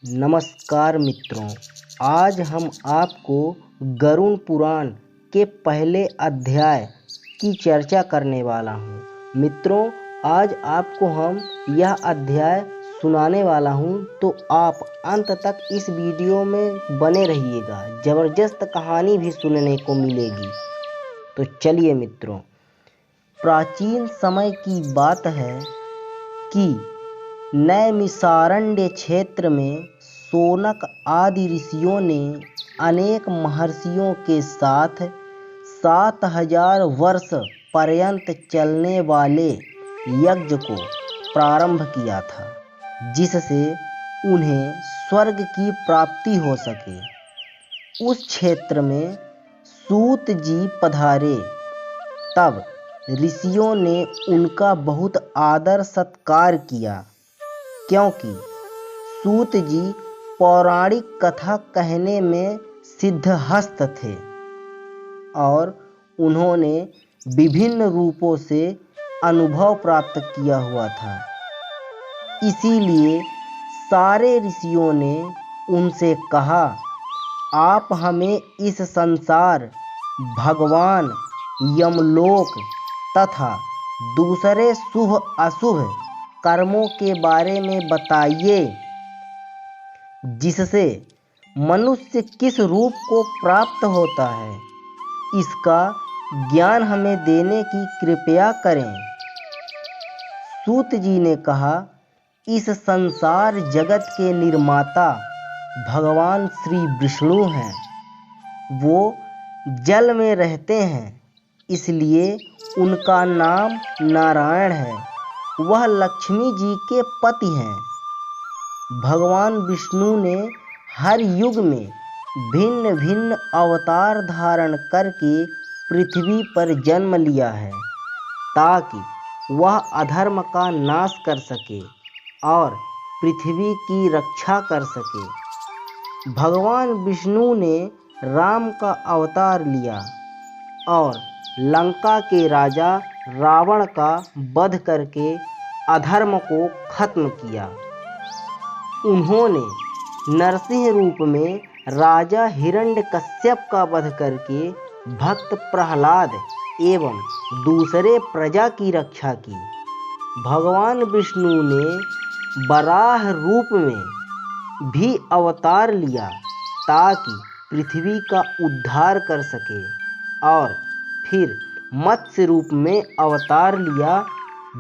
नमस्कार मित्रों, आज हम आपको गरुड़ पुराण के पहले अध्याय की चर्चा करने वाला हूँ। मित्रों, आज आपको हम यह अध्याय सुनाने वाला हूँ, तो आप अंत तक इस वीडियो में बने रहिएगा। ज़बरदस्त कहानी भी सुनने को मिलेगी। तो चलिए मित्रों, प्राचीन समय की बात है कि नैमिषारण्य क्षेत्र में शौनक आदि ऋषियों ने अनेक महर्षियों के साथ 7000 वर्ष पर्यंत चलने वाले यज्ञ को प्रारंभ किया था, जिससे उन्हें स्वर्ग की प्राप्ति हो सके। उस क्षेत्र में सूत जी पधारे, तब ऋषियों ने उनका बहुत आदर सत्कार किया, क्योंकि सूत जी पौराणिक कथा कहने में सिद्धहस्त थे और उन्होंने विभिन्न रूपों से अनुभव प्राप्त किया हुआ था। इसीलिए सारे ऋषियों ने उनसे कहा, आप हमें इस संसार, भगवान, यमलोक तथा दूसरे शुभ अशुभ कर्मों के बारे में बताइए, जिससे मनुष्य किस रूप को प्राप्त होता है। इसका ज्ञान हमें देने की कृपया करें। सूत जी ने कहा, इस संसार जगत के निर्माता भगवान श्री विष्णु हैं। वो जल में रहते हैं, इसलिए उनका नाम नारायण है। वह लक्ष्मी जी के पति हैं। भगवान विष्णु ने हर युग में भिन्न भिन्न अवतार धारण करके पृथ्वी पर जन्म लिया है, ताकि वह अधर्म का नाश कर सके और पृथ्वी की रक्षा कर सके। भगवान विष्णु ने राम का अवतार लिया और लंका के राजा रावण का वध करके अधर्म को खत्म किया। उन्होंने नरसिंह रूप में राजा हिरण्यकश्यप का वध करके भक्त प्रहलाद एवं दूसरे प्रजा की रक्षा की। भगवान विष्णु ने वराह रूप में भी अवतार लिया, ताकि पृथ्वी का उद्धार कर सके, और फिर मत्स्य रूप में अवतार लिया।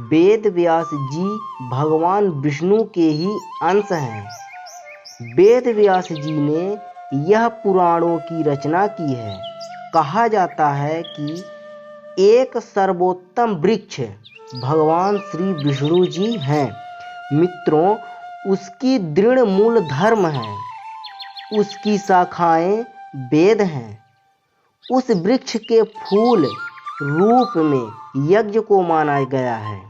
वेद व्यास जी भगवान विष्णु के ही अंश हैं। वेद व्यास जी ने यह पुराणों की रचना की है। कहा जाता है कि एक सर्वोत्तम वृक्ष भगवान श्री विष्णु जी हैं। मित्रों, उसकी दृढ़ मूल धर्म है, उसकी शाखाएं वेद हैं। उस वृक्ष के फूल रूप में यज्ञ को माना गया है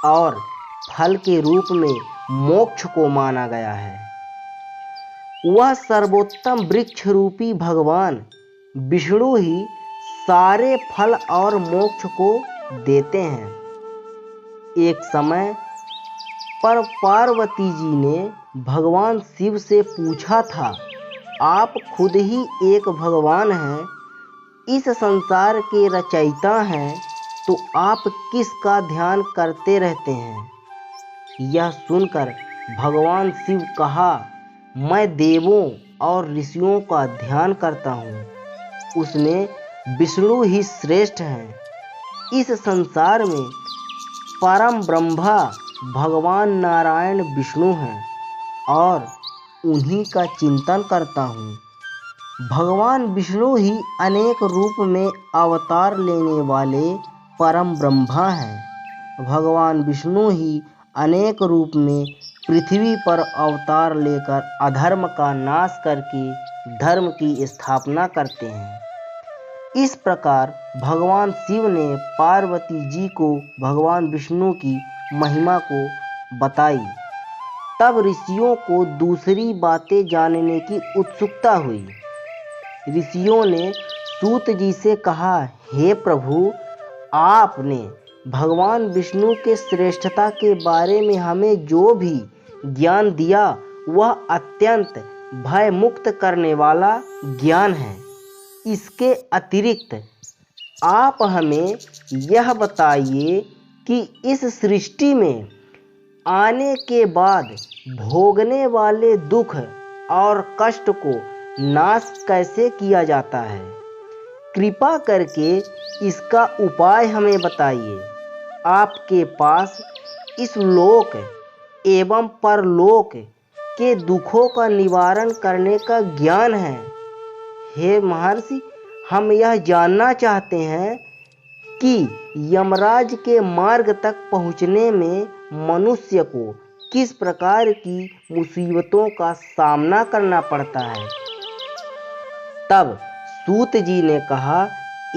और फल के रूप में मोक्ष को माना गया है। वह सर्वोत्तम वृक्ष रूपी भगवान विष्णु ही सारे फल और मोक्ष को देते हैं। एक समय पर पार्वती जी ने भगवान शिव से पूछा था, आप खुद ही एक भगवान हैं, इस संसार के रचयिता हैं, तो आप किसका ध्यान करते रहते हैं? यह सुनकर भगवान शिव कहा, मैं देवों और ऋषियों का ध्यान करता हूँ। उसमें विष्णु ही श्रेष्ठ हैं। इस संसार में परम ब्रह्मा भगवान नारायण विष्णु हैं और उन्हीं का चिंतन करता हूँ। भगवान विष्णु ही अनेक रूप में अवतार लेने वाले परम ब्रह्मा हैं। भगवान विष्णु ही अनेक रूप में पृथ्वी पर अवतार लेकर अधर्म का नाश करके धर्म की स्थापना करते हैं। इस प्रकार भगवान शिव ने पार्वती जी को भगवान विष्णु की महिमा को बताई। तब ऋषियों को दूसरी बातें जानने की उत्सुकता हुई। ऋषियों ने सूत जी से कहा, हे प्रभु, आपने भगवान विष्णु के श्रेष्ठता के बारे में हमें जो भी ज्ञान दिया, वह अत्यंत भय मुक्त करने वाला ज्ञान है। इसके अतिरिक्त आप हमें यह बताइए कि इस सृष्टि में आने के बाद भोगने वाले दुख और कष्ट को नाश कैसे किया जाता है। कृपा करके इसका उपाय हमें बताइए। आपके पास इस लोक एवं परलोक के दुखों का निवारण करने का ज्ञान है। हे महर्षि, हम यह जानना चाहते हैं कि यमराज के मार्ग तक पहुँचने में मनुष्य को किस प्रकार की मुसीबतों का सामना करना पड़ता है। तब सूत जी ने कहा,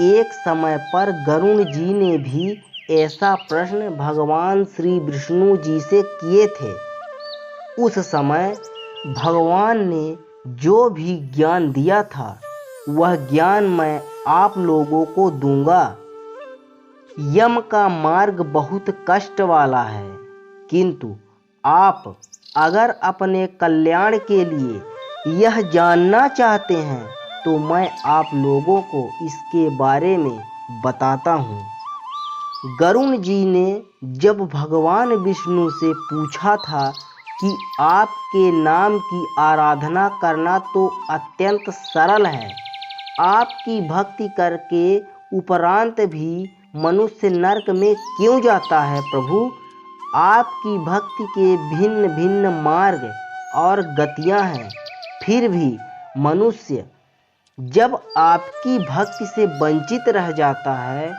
एक समय पर गरुण जी ने भी ऐसा प्रश्न भगवान श्री विष्णु जी से किए थे। उस समय भगवान ने जो भी ज्ञान दिया था वह ज्ञान मैं आप लोगों को दूंगा। यम का मार्ग बहुत कष्ट वाला है, किंतु आप अगर अपने कल्याण के लिए यह जानना चाहते हैं तो मैं आप लोगों को इसके बारे में बताता हूँ। गरुण जी ने जब भगवान विष्णु से पूछा था कि आपके नाम की आराधना करना तो अत्यंत सरल है, आपकी भक्ति करके उपरांत भी मनुष्य नरक में क्यों जाता है प्रभु। आपकी भक्ति के भिन्न भिन्न मार्ग और गतियां हैं, फिर भी मनुष्य जब आपकी भक्ति से वंचित रह जाता है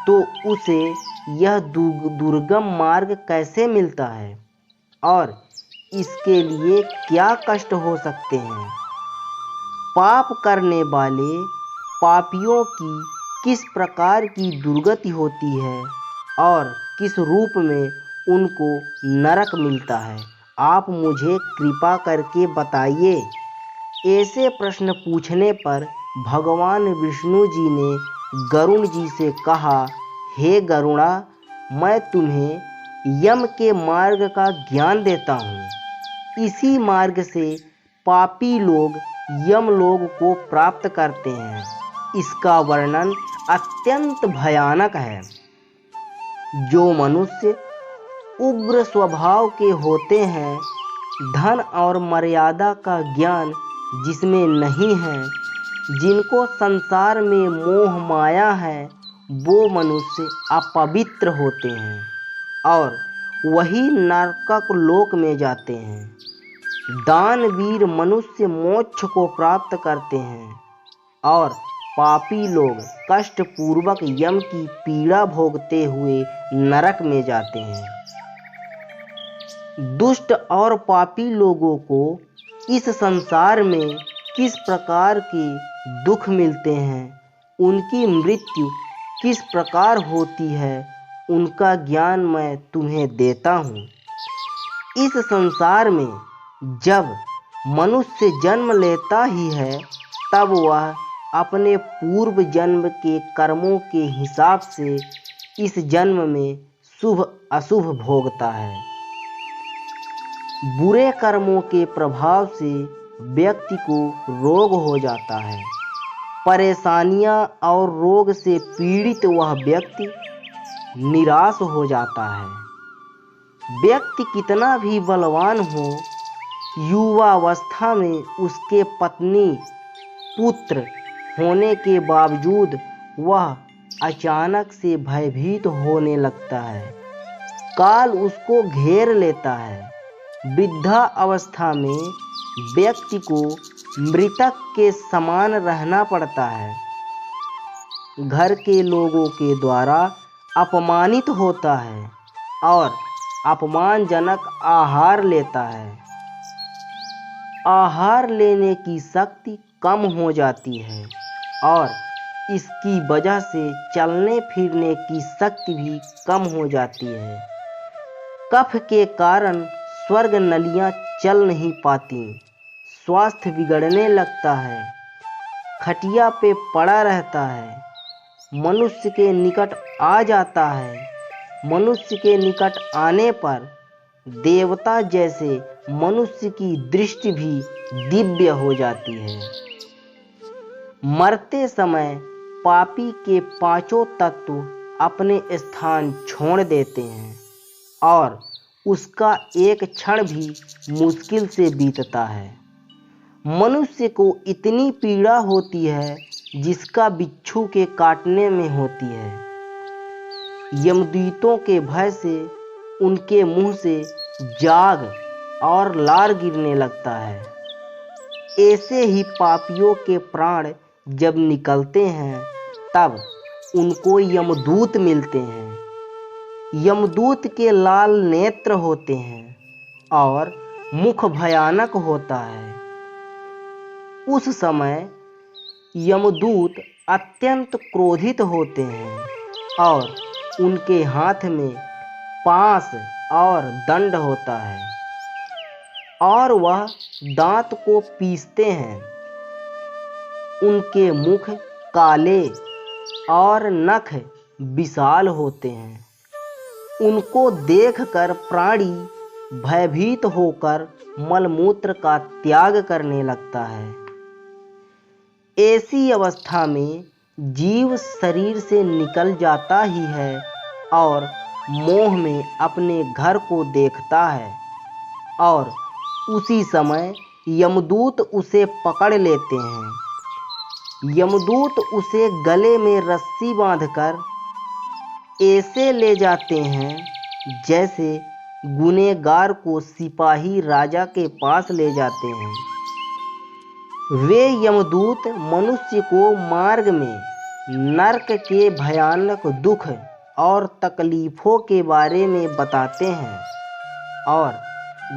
तो उसे यह दुर्गम मार्ग कैसे मिलता है और इसके लिए क्या कष्ट हो सकते हैं। पाप करने वाले पापियों की किस प्रकार की दुर्गति होती है और किस रूप में उनको नरक मिलता है, आप मुझे कृपा करके बताइए। ऐसे प्रश्न पूछने पर भगवान विष्णु जी ने गरुण जी से कहा, हे गरुड़ा, मैं तुम्हें यम के मार्ग का ज्ञान देता हूँ। इसी मार्ग से पापी लोग यम लोग को प्राप्त करते हैं। इसका वर्णन अत्यंत भयानक है। जो मनुष्य उग्र स्वभाव के होते हैं, धन और मर्यादा का ज्ञान जिसमें नहीं है, जिनको संसार में मोह माया है, वो मनुष्य अपवित्र होते हैं और वही नरक लोक में जाते हैं। दानवीर मनुष्य मोक्ष को प्राप्त करते हैं और पापी लोग कष्ट पूर्वक यम की पीड़ा भोगते हुए नरक में जाते हैं। दुष्ट और पापी लोगों को इस संसार में किस प्रकार के दुख मिलते हैं, उनकी मृत्यु किस प्रकार होती है, उनका ज्ञान मैं तुम्हें देता हूँ। इस संसार में जब मनुष्य जन्म लेता ही है, तब वह अपने पूर्व जन्म के कर्मों के हिसाब से इस जन्म में शुभ अशुभ भोगता है। बुरे कर्मों के प्रभाव से व्यक्ति को रोग हो जाता है। परेशानियां और रोग से पीड़ित वह व्यक्ति निराश हो जाता है। व्यक्ति कितना भी बलवान हो, युवावस्था में उसके पत्नी पुत्र होने के बावजूद वह अचानक से भयभीत होने लगता है। काल उसको घेर लेता है। वृद्धा अवस्था में व्यक्ति को मृतक के समान रहना पड़ता है। घर के लोगों के द्वारा अपमानित होता है और अपमानजनक आहार लेता है। आहार लेने की शक्ति कम हो जाती है और इसकी वजह से चलने फिरने की शक्ति भी कम हो जाती है। कफ के कारण स्वर्ग नलियां चल नहीं पाती, स्वास्थ्य बिगड़ने लगता है, खटिया पे पड़ा रहता है, मनुष्य के निकट आ जाता है। मनुष्य के निकट आने पर देवता जैसे मनुष्य की दृष्टि भी दिव्य हो जाती है। मरते समय पापी के पांचों तत्व अपने स्थान छोड़ देते हैं और उसका एक क्षण भी मुश्किल से बीतता है। मनुष्य को इतनी पीड़ा होती है जिसका बिच्छू के काटने में होती है। यमदूतों के भय से उनके मुंह से जाग और लार गिरने लगता है। ऐसे ही पापियों के प्राण जब निकलते हैं तब उनको यमदूत मिलते हैं। यमदूत के लाल नेत्र होते हैं और मुख भयानक होता है। उस समय यमदूत अत्यंत क्रोधित होते हैं और उनके हाथ में पाश और दंड होता है और वह दांत को पीसते हैं। उनके मुख काले और नख विशाल होते हैं। उनको देखकर प्राणी भयभीत होकर मलमूत्र का त्याग करने लगता है। ऐसी अवस्था में जीव शरीर से निकल जाता ही है और मोह में अपने घर को देखता है और उसी समय यमदूत उसे पकड़ लेते हैं। यमदूत उसे गले में रस्सी बांधकर ऐसे ले जाते हैं जैसे गुनहगार को सिपाही राजा के पास ले जाते हैं। वे यमदूत मनुष्य को मार्ग में नरक के भयानक दुख और तकलीफों के बारे में बताते हैं और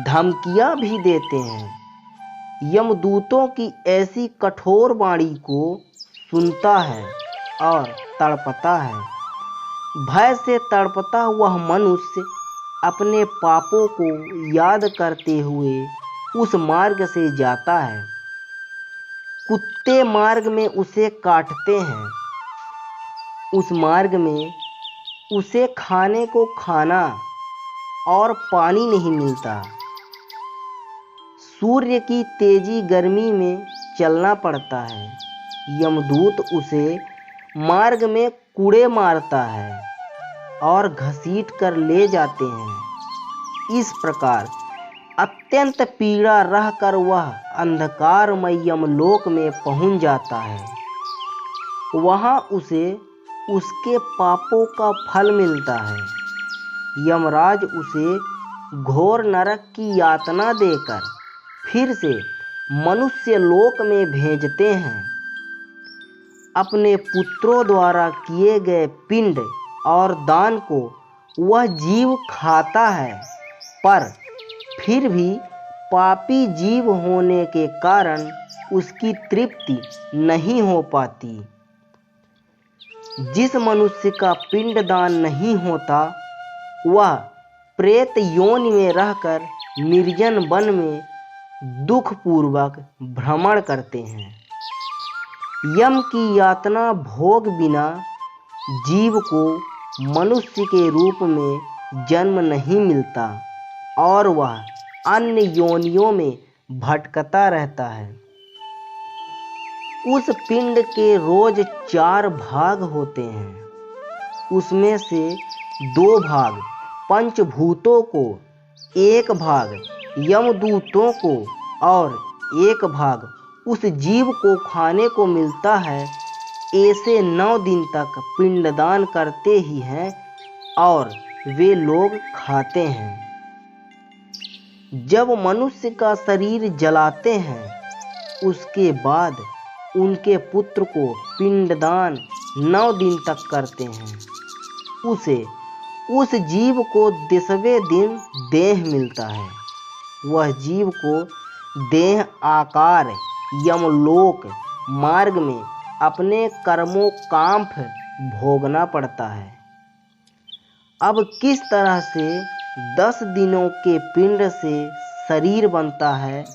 धमकियां भी देते हैं। यमदूतों की ऐसी कठोर वाणी को सुनता है और तड़पता है। भय से तड़पता वह मनुष्य अपने पापों को याद करते हुए उस मार्ग से जाता है। कुत्ते मार्ग में उसे काटते हैं। उस मार्ग में उसे खाने को खाना और पानी नहीं मिलता। सूर्य की तेजी गर्मी में चलना पड़ता है। यमदूत उसे मार्ग में कूड़े मारता है और घसीट कर ले जाते हैं। इस प्रकार अत्यंत पीड़ा रहकर वह अंधकारमय यमलोक में पहुंच जाता है। वहां उसे उसके पापों का फल मिलता है। यमराज उसे घोर नरक की यातना देकर फिर से मनुष्य लोक में भेजते हैं। अपने पुत्रों द्वारा किए गए पिंड और दान को वह जीव खाता है, पर फिर भी पापी जीव होने के कारण उसकी तृप्ति नहीं हो पाती। जिस मनुष्य का पिंडदान नहीं होता वह प्रेत योनि में रहकर निर्जन वन में दुखपूर्वक भ्रमण करते हैं। यम की यातना भोग बिना जीव को मनुष्य के रूप में जन्म नहीं मिलता और वह अन्य योनियों में भटकता रहता है। उस पिंड के रोज 4 भाग होते हैं। उसमें से 2 भाग पंचभूतों को, 1 भाग यमदूतों को और 1 भाग उस जीव को खाने को मिलता है। ऐसे 9 दिन तक पिंडदान करते ही हैं और वे लोग खाते हैं। जब मनुष्य का शरीर जलाते हैं उसके बाद उनके पुत्र को पिंडदान 9 दिन तक करते हैं। उस जीव को 10वें दिन देह मिलता है। वह जीव को देह आकार यमलोक मार्ग में अपने कर्मों कांफ भोगना पड़ता है। अब किस तरह से 10 दिनों के पिंड से शरीर बनता है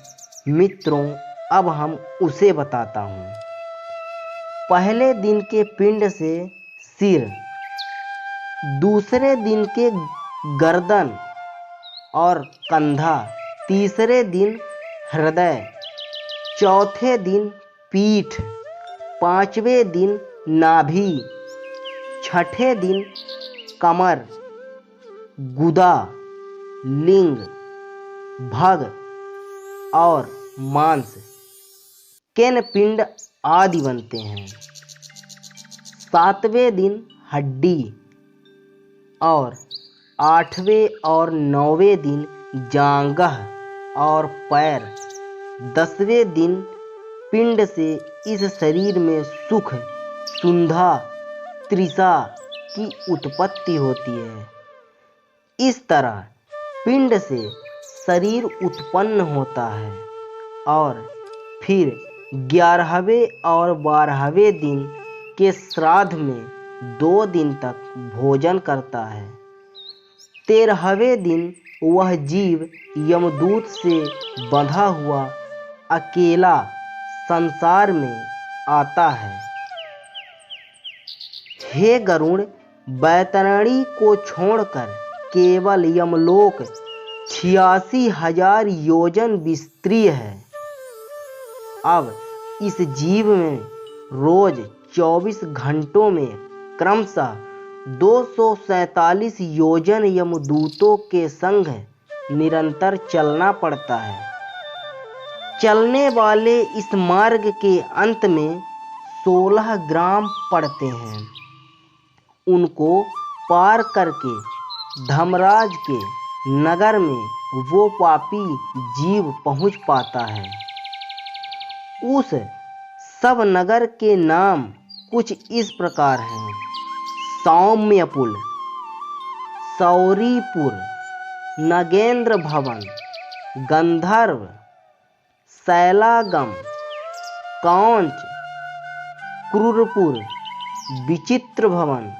मित्रों, अब हम उसे बताता हूँ। पहले दिन के पिंड से सिर, दूसरे दिन के गर्दन, और कंधा, तीसरे दिन हृदय, चौथे दिन पीठ, पांचवें दिन नाभि, छठे दिन कमर, गुदा, लिंग, भग और मांस, केन पिंड आदि बनते हैं। सातवें दिन हड्डी और आठवें और नौवें दिन जांघ और पैर, 10वें दिन पिंड से इस शरीर में सुख, सुंधा, तृषा की उत्पत्ति होती है। इस तरह पिंड से शरीर उत्पन्न होता है और फिर 11वें और 12वें दिन के श्राद्ध में 2 दिन तक भोजन करता है। 13वें दिन वह जीव यमदूत से बंधा हुआ अकेला संसार में आता है। हे गरुड़, बैतरणी को छोड़कर केवल यमलोक 86,000 योजन विस्तृत है। अब इस जीव में रोज 24 घंटों में क्रमशः 247 योजन यमदूतों के संग निरंतर चलना पड़ता है। चलने वाले इस मार्ग के अंत में 16 ग्राम पड़ते हैं। उनको पार करके धर्मराज के नगर में वो पापी जीव पहुंच पाता है। उस सब नगर के नाम कुछ इस प्रकार हैं: सौम्यपुर, सौरीपुर, नगेंद्र भवन, गंधर्व, शैलागम, कौंच, क्रूरपुर, विचित्र भवन,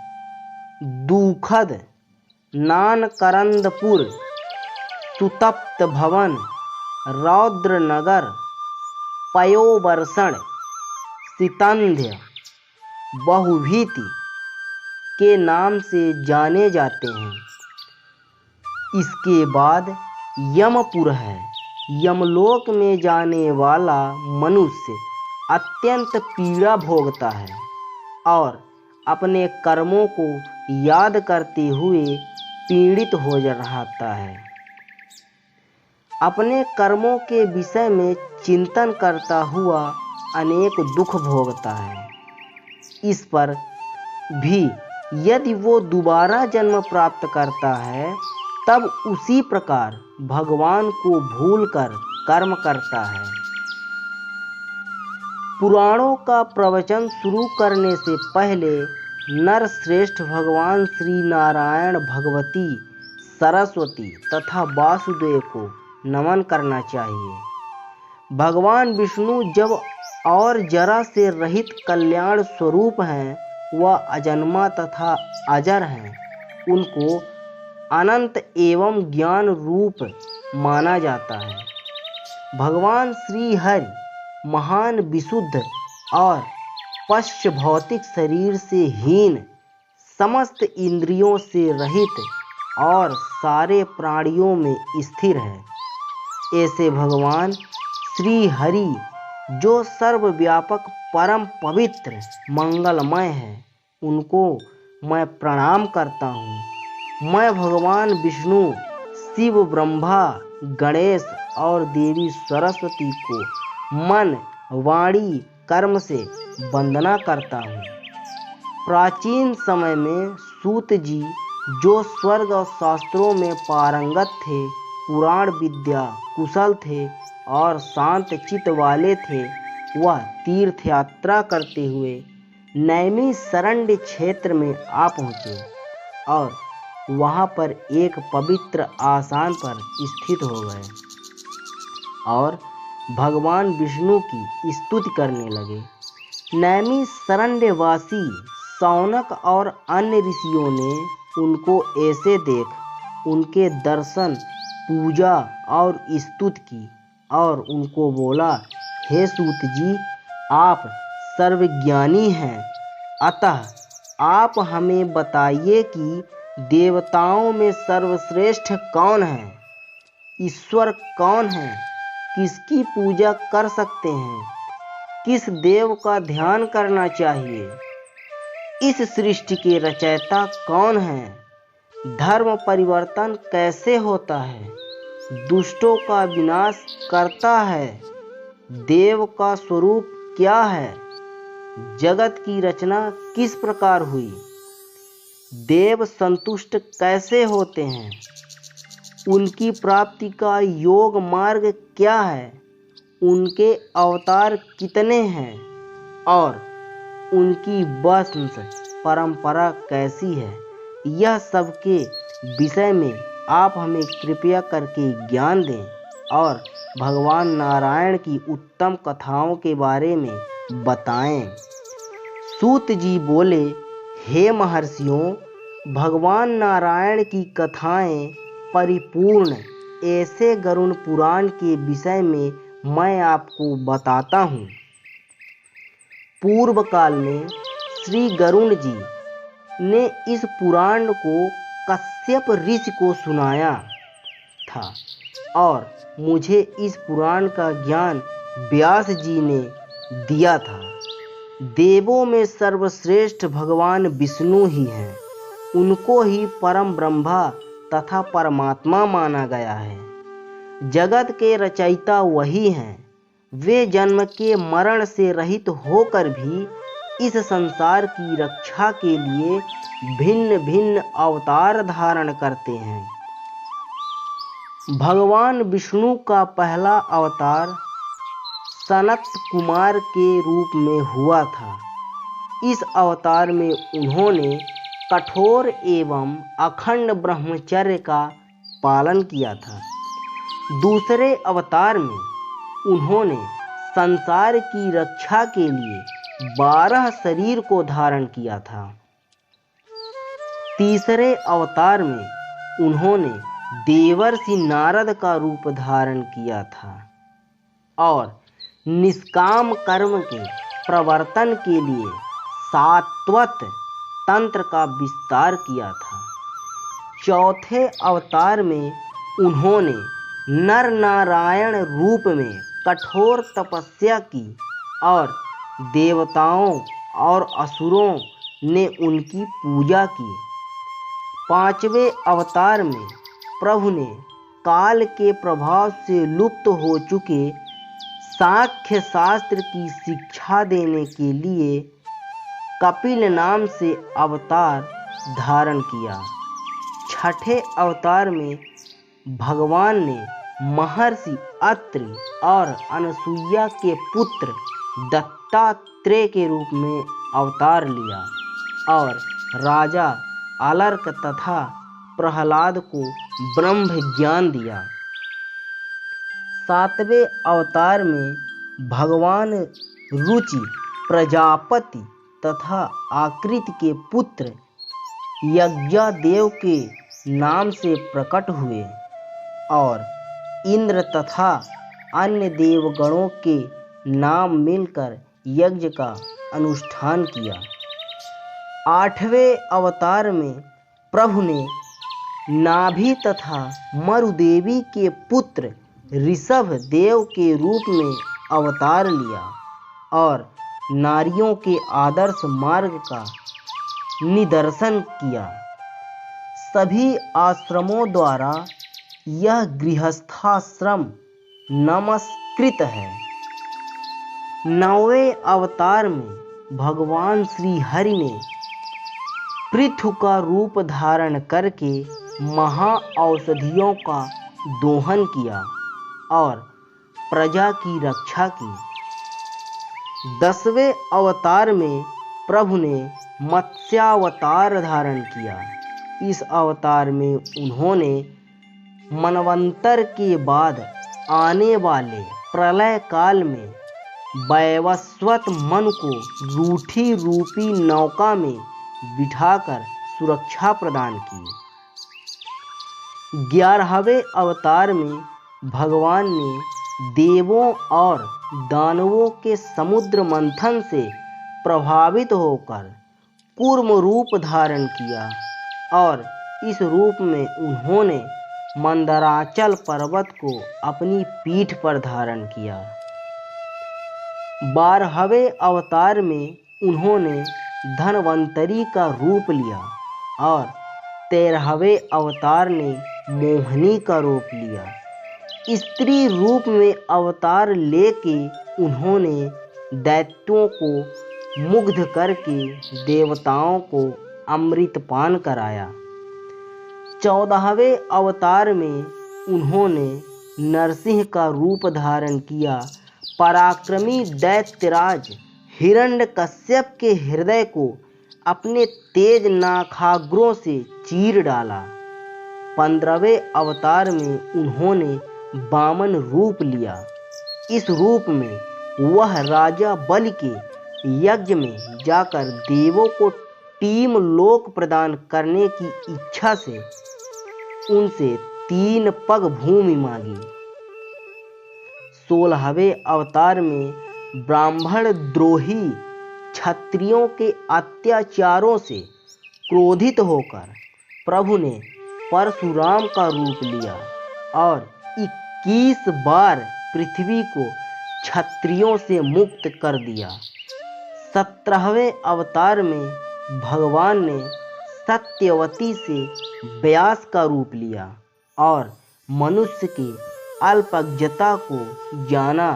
दुखद, नानकरंदपुर, सुतप्त भवन, रौद्रनगर, पयोवर्षण, सितंध्य, बहुभीति के नाम से जाने जाते हैं। इसके बाद यमपुर है। यमलोक में जाने वाला मनुष्य अत्यंत पीड़ा भोगता है और अपने कर्मों को याद करते हुए पीड़ित हो रहता है। अपने कर्मों के विषय में चिंतन करता हुआ अनेक दुख भोगता है। इस पर भी यदि वो दोबारा जन्म प्राप्त करता है तब उसी प्रकार भगवान को भूलकर कर्म करता है। पुराणों का प्रवचन शुरू करने से पहले नरश्रेष्ठ भगवान श्री नारायण, भगवती सरस्वती तथा वासुदेव को नमन करना चाहिए। भगवान विष्णु जब और जरा से रहित कल्याण स्वरूप हैं, वह अजन्मा तथा अजर हैं। उनको अनंत एवं ज्ञान रूप माना जाता है। भगवान श्री हरि महान, विशुद्ध और पश्च भौतिक शरीर से हीन, समस्त इंद्रियों से रहित और सारे प्राणियों में स्थिर है। ऐसे भगवान श्री हरि जो सर्वव्यापक, परम पवित्र, मंगलमय है, उनको मैं प्रणाम करता हूँ। मैं भगवान विष्णु, शिव, ब्रह्मा, गणेश और देवी सरस्वती को मन, वाणी, कर्म से वंदना करता हूँ। प्राचीन समय में सूत जी जो स्वर्ग और शास्त्रों में पारंगत थे, पुराण विद्या कुशल थे और शांत चित्त वाले थे, वह तीर्थ यात्रा करते हुए नैमिषारण्य क्षेत्र में आ पहुँचे और वहाँ पर एक पवित्र आसन पर स्थित हो गए और भगवान विष्णु की स्तुति करने लगे। नैमिषारण्यवासी शौनक और अन्य ऋषियों ने उनको ऐसे देख उनके दर्शन, पूजा और स्तुति की और उनको बोला, हे सूत जी, आप सर्वज्ञानी हैं, अतः आप हमें बताइए कि देवताओं में सर्वश्रेष्ठ कौन है। ईश्वर कौन है, किसकी पूजा कर सकते हैं, किस देव का ध्यान करना चाहिए, इस सृष्टि के रचयिता कौन है, धर्म परिवर्तन कैसे होता है, दुष्टों का विनाश करता है, देव का स्वरूप क्या है, जगत की रचना किस प्रकार हुई, देव संतुष्ट कैसे होते हैं, उनकी प्राप्ति का योग मार्ग क्या है, उनके अवतार कितने हैं और उनकी वंश परंपरा कैसी है, यह सब के विषय में आप हमें कृपया करके ज्ञान दें और भगवान नारायण की उत्तम कथाओं के बारे में बताएं। सूत जी बोले, हे महर्षियों, भगवान नारायण की कथाएं परिपूर्ण ऐसे गरुड़ पुराण के विषय में मैं आपको बताता हूँ। पूर्व काल में श्री गरुड़ जी ने इस पुराण को कश्यप ऋषि को सुनाया था और मुझे इस पुराण का ज्ञान व्यास जी ने दिया था। देवों में सर्वश्रेष्ठ भगवान विष्णु ही हैं। उनको ही परम ब्रह्मा तथा परमात्मा माना गया है। जगत के रचयिता वही हैं। वे जन्म के मरण से रहित होकर भी इस संसार की रक्षा के लिए भिन्न भिन्न अवतार धारण करते हैं। भगवान विष्णु का पहला अवतार सनत कुमार के रूप में हुआ था। इस अवतार में उन्होंने कठोर एवं अखंड ब्रह्मचर्य का पालन किया था। दूसरे अवतार में उन्होंने संसार की रक्षा के लिए 12 शरीर को धारण किया था। तीसरे अवतार में उन्होंने देवर्षि नारद का रूप धारण किया था और निष्काम कर्म के प्रवर्तन के लिए सात्वत तंत्र का विस्तार किया था। चौथे अवतार में उन्होंने नर नारायण रूप में कठोर तपस्या की और देवताओं और असुरों ने उनकी पूजा की। पांचवें अवतार में प्रभु ने काल के प्रभाव से लुप्त हो चुके सांख्य शास्त्र की शिक्षा देने के लिए कपिल नाम से अवतार धारण किया। छठे अवतार में भगवान ने महर्षि अत्रि और अनसुईया के पुत्र दत्तात्रेय के रूप में अवतार लिया और राजा अलर्क तथा प्रहलाद को ब्रह्म ज्ञान दिया। सातवें अवतार में भगवान रुचि प्रजापति तथा आकृति के पुत्र यज्ञदेव के नाम से प्रकट हुए और इंद्र तथा अन्य देवगणों के नाम मिलकर यज्ञ का अनुष्ठान किया। आठवें अवतार में प्रभु ने नाभि तथा मरुदेवी के पुत्र ऋषभ देव के रूप में अवतार लिया और नारियों के आदर्श मार्ग का निदर्शन किया। सभी आश्रमों द्वारा यह गृहस्थाश्रम नमस्कृत है। नौवें अवतार में भगवान श्री हरि ने पृथु का रूप धारण करके महाऔषधियों का दोहन किया और प्रजा की रक्षा की। 10वें अवतार में प्रभु ने मत्स्यावतार धारण किया। इस अवतार में उन्होंने मनवंतर के बाद आने वाले प्रलय काल में वैवस्वत मन को रूठी रूपी नौका में बिठाकर सुरक्षा प्रदान की। 11वें अवतार में भगवान ने देवों और दानवों के समुद्र मंथन से प्रभावित होकर कूर्म रूप धारण किया और इस रूप में उन्होंने मंदराचल पर्वत को अपनी पीठ पर धारण किया। 12वें अवतार में उन्होंने धनवंतरी का रूप लिया और 13वें अवतार ने मोहिनी का रूप लिया। स्त्री रूप में अवतार लेके उन्होंने दैत्यों को मुग्ध करके देवताओं को अमृतपान कराया। 14वें अवतार में उन्होंने नरसिंह का रूप धारण किया। पराक्रमी दैत्यराज हिरण्यकश्यप के हृदय को अपने तेज नाखाग्रों से चीर डाला। 15वें अवतार में उन्होंने वामन रूप लिया। इस रूप में वह राजा बलि के यज्ञ में जाकर देवों को टीम लोक प्रदान करने की इच्छा से उनसे 3 पग भूमि मांगी। 16वें अवतार में ब्राह्मण द्रोही क्षत्रियों के अत्याचारों से क्रोधित होकर प्रभु ने परशुराम का रूप लिया और 21 बार पृथ्वी को क्षत्रियों से मुक्त कर दिया। 17वें अवतार में भगवान ने सत्यवती से व्यास का रूप लिया और मनुष्य की अल्पज्ञता को जाना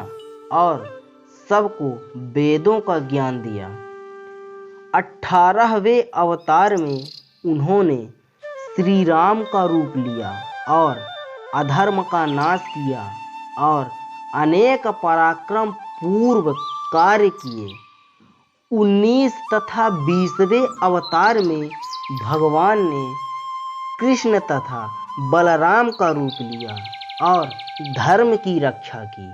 और सबको वेदों का ज्ञान दिया। 18वें अवतार में उन्होंने श्री राम का रूप लिया और अधर्म का नाश किया और अनेक पराक्रम पूर्व कार्य किए। 19 तथा 20वें अवतार में भगवान ने कृष्ण तथा बलराम का रूप लिया और धर्म की रक्षा की।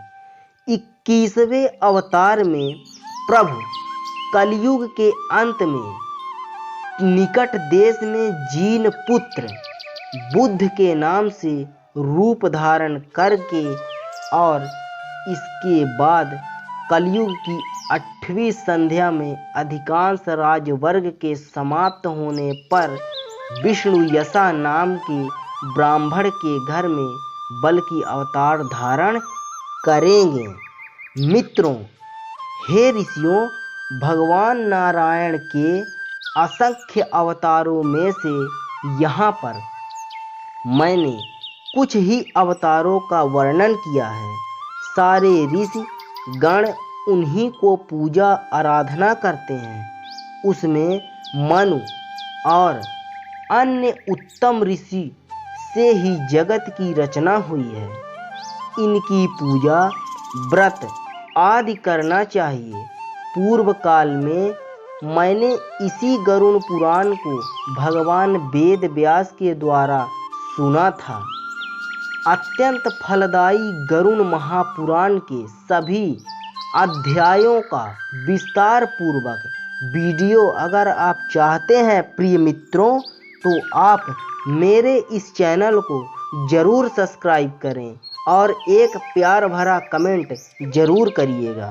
21वें अवतार में प्रभु कलयुग के अंत में निकट देश में जीन पुत्र बुद्ध के नाम से रूप धारण करके और इसके बाद कलयुग की 8वीं संध्या में अधिकांश राजवर्ग के समाप्त होने पर विष्णु यशा नाम के ब्राह्मण के घर में बल की अवतार धारण करेंगे। मित्रों, हे ऋषियों, भगवान नारायण के असंख्य अवतारों में से यहाँ पर मैंने कुछ ही अवतारों का वर्णन किया है। सारे ऋषि गण उन्हीं को पूजा आराधना करते हैं। उसमें मनु और अन्य उत्तम ऋषि से ही जगत की रचना हुई है। इनकी पूजा व्रत आदि करना चाहिए। पूर्व काल में मैंने इसी गरुड़ पुराण को भगवान वेद व्यास के द्वारा सुना था। अत्यंत फलदायी गरुड़ महापुराण के सभी अध्यायों का विस्तार पूर्वक वीडियो अगर आप चाहते हैं प्रिय मित्रों, तो आप मेरे इस चैनल को ज़रूर सब्सक्राइब करें और एक प्यार भरा कमेंट ज़रूर करिएगा।